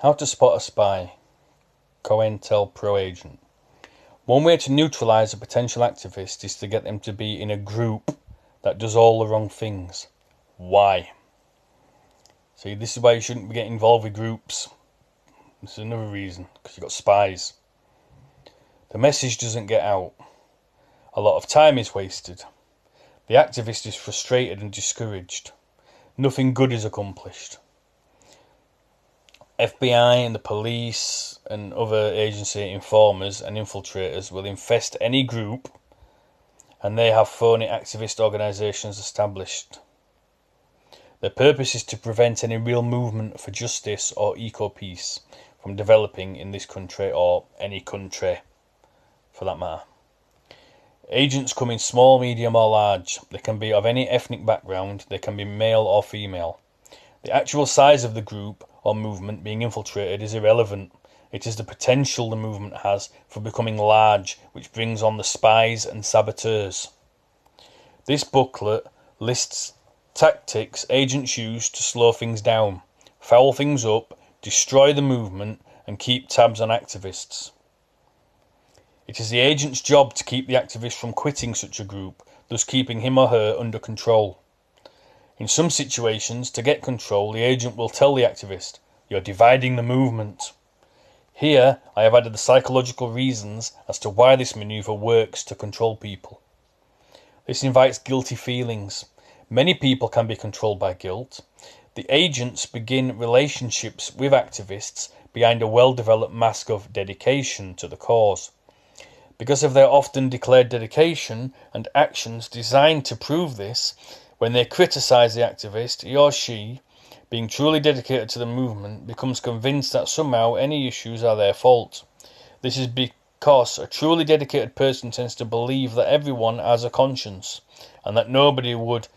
How to spot a spy. Cointelpro agent. One way to neutralise a potential activist is to get them to be in a group that does all the wrong things. Why? See, this is why you shouldn't get involved with groups. This is another reason, because you've got spies. The message doesn't get out. A lot of time is wasted. The activist is frustrated and discouraged. Nothing good is accomplished. FBI and the police and other agency informers and infiltrators will infest any group, and they have phony activist organisations established. Their purpose is to prevent any real movement for justice or eco-peace from developing in this country or any country for that matter. Agents come in small, medium or large. They can be of any ethnic background. They can be male or female. The actual size of the group or movement being infiltrated is irrelevant. It is the potential the movement has for becoming large which brings on the spies and saboteurs. This booklet lists tactics agents use to slow things down, foul things up, destroy the movement and keep tabs on activists. It is the agent's job to keep the activist from quitting such a group, thus keeping him or her under control. In some situations, to get control, the agent will tell the activist, "You're dividing the movement." Here, I have added the psychological reasons as to why this manoeuvre works to control people. This invites guilty feelings. Many people can be controlled by guilt. The agents begin relationships with activists behind a well-developed mask of dedication to the cause. Because of their often declared dedication and actions designed to prove this, when they criticise the activist, he or she, being truly dedicated to the movement, becomes convinced that somehow any issues are their fault. This is because a truly dedicated person tends to believe that everyone has a conscience, and that nobody would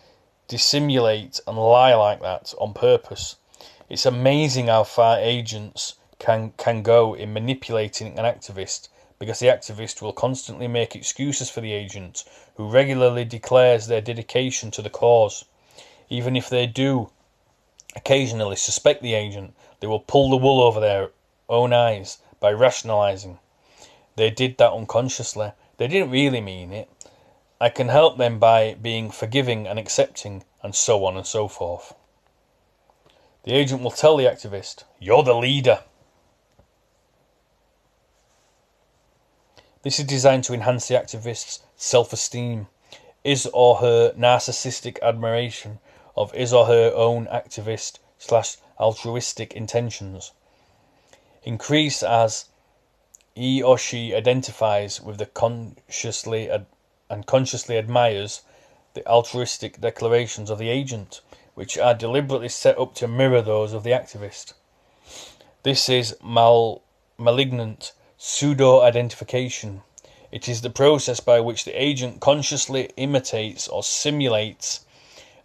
dissimulate and lie like that on purpose. It's amazing how far agents can go in manipulating an activist, because the activist will constantly make excuses for the agent, who regularly declares their dedication to the cause. Even if they do occasionally suspect the agent, they will pull the wool over their own eyes by rationalising. They did that unconsciously. They didn't really mean it. I can help them by being forgiving and accepting, and so on and so forth. The agent will tell the activist, "You're the leader." This is designed to enhance the activist's self-esteem, his or her narcissistic admiration of his or her own activist/altruistic intentions. Increase as he or she identifies with the consciously admires the altruistic declarations of the agent, which are deliberately set up to mirror those of the activist. This is malignant pseudo-identification. It is the process by which the agent consciously imitates or simulates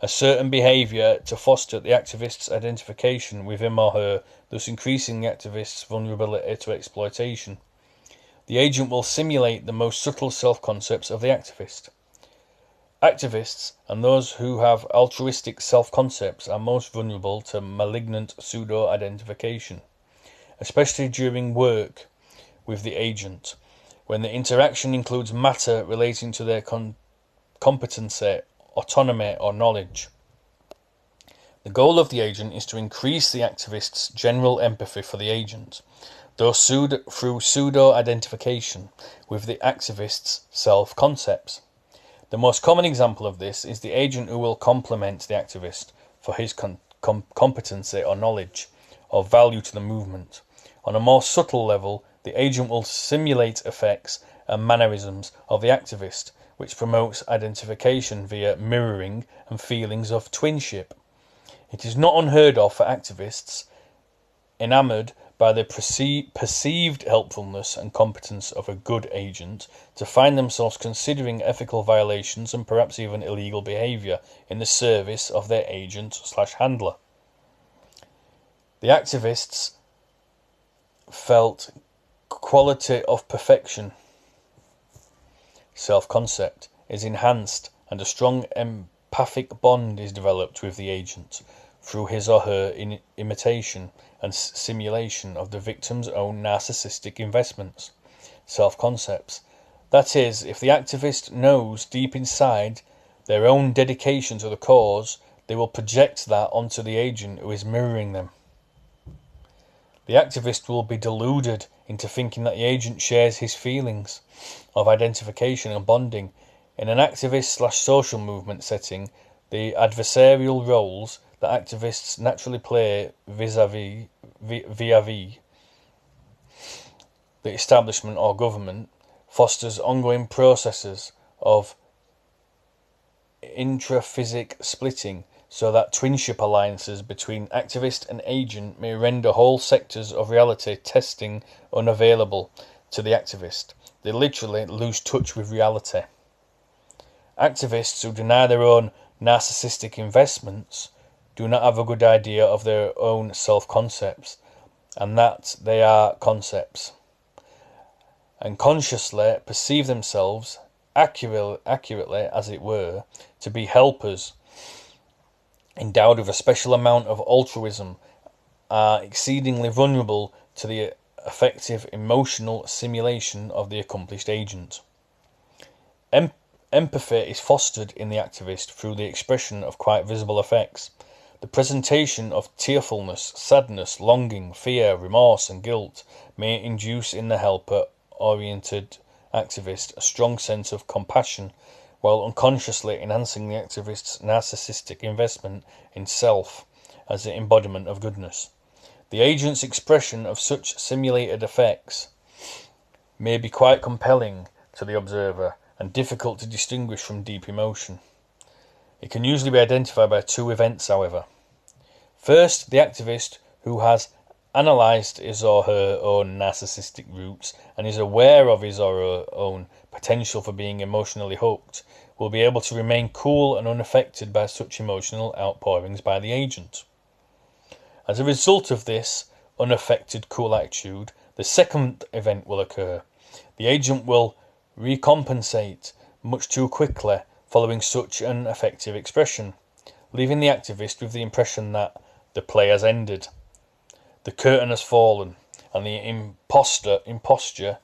a certain behaviour to foster the activist's identification with him or her, thus increasing the activist's vulnerability to exploitation. The agent will simulate the most subtle self-concepts of the activist. Activists and those who have altruistic self-concepts are most vulnerable to malignant pseudo-identification, especially during work with the agent, when the interaction includes matter relating to their competency, autonomy or knowledge. The goal of the agent is to increase the activist's general empathy for the agent, though through pseudo-identification with the activist's self-concepts. The most common example of this is the agent who will compliment the activist for his competency or knowledge or value to the movement. On a more subtle level, the agent will simulate effects and mannerisms of the activist, which promotes identification via mirroring and feelings of twinship. It is not unheard of for activists, enamoured by the perceived helpfulness and competence of a good agent, to find themselves considering ethical violations and perhaps even illegal behaviour in the service of their agent/handler. The activists felt quality of perfection, self-concept, is enhanced and a strong empathic bond is developed with the agent. through his or her imitation and simulation of the victim's own narcissistic investments, self-concepts. That is, if the activist knows deep inside their own dedication to the cause, they will project that onto the agent who is mirroring them. The activist will be deluded into thinking that the agent shares his feelings of identification and bonding. In an activist/social movement setting, the adversarial roles that activists naturally play vis-a-vis the establishment or government fosters ongoing processes of intraphasic splitting, so that twinship alliances between activist and agent may render whole sectors of reality testing unavailable to the activist. They literally lose touch with reality. Activists who deny their own narcissistic investments do not have a good idea of their own self-concepts, and that they are concepts, and consciously perceive themselves, accurately as it were, to be helpers, endowed with a special amount of altruism, are exceedingly vulnerable to the effective emotional simulation of the accomplished agent. Empathy is fostered in the activist through the expression of quite visible effects. The presentation of tearfulness, sadness, longing, fear, remorse, and guilt may induce in the helper-oriented activist a strong sense of compassion, while unconsciously enhancing the activist's narcissistic investment in self as the embodiment of goodness. The agent's expression of such simulated effects may be quite compelling to the observer and difficult to distinguish from deep emotion. It can usually be identified by two events, however. First, the activist who has analysed his or her own narcissistic roots and is aware of his or her own potential for being emotionally hooked will be able to remain cool and unaffected by such emotional outpourings by the agent. As a result of this unaffected, cool attitude, the second event will occur. The agent will recompensate much too quickly following such an effective expression, leaving the activist with the impression that the play has ended, the curtain has fallen, and the imposture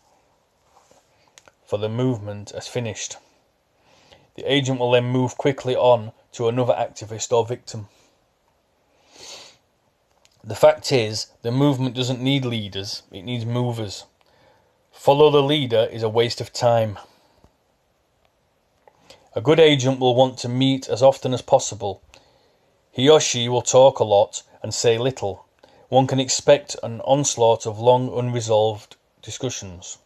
for the movement has finished. The agent will then move quickly on to another activist or victim. The fact is, the movement doesn't need leaders, it needs movers. Follow the leader is a waste of time. A good agent will want to meet as often as possible. He or she will talk a lot and say little. One can expect an onslaught of long unresolved discussions.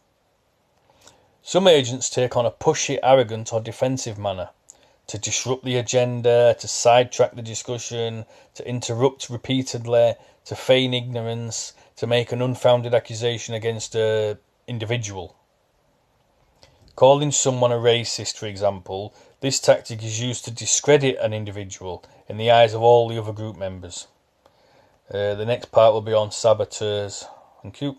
Some agents take on a pushy, arrogant or defensive manner, to disrupt the agenda, to sidetrack the discussion, to interrupt repeatedly, to feign ignorance, to make an unfounded accusation against an individual. Calling someone a racist, for example, this tactic is used to discredit an individual in the eyes of all the other group members. The next part will be on saboteurs. Thank you.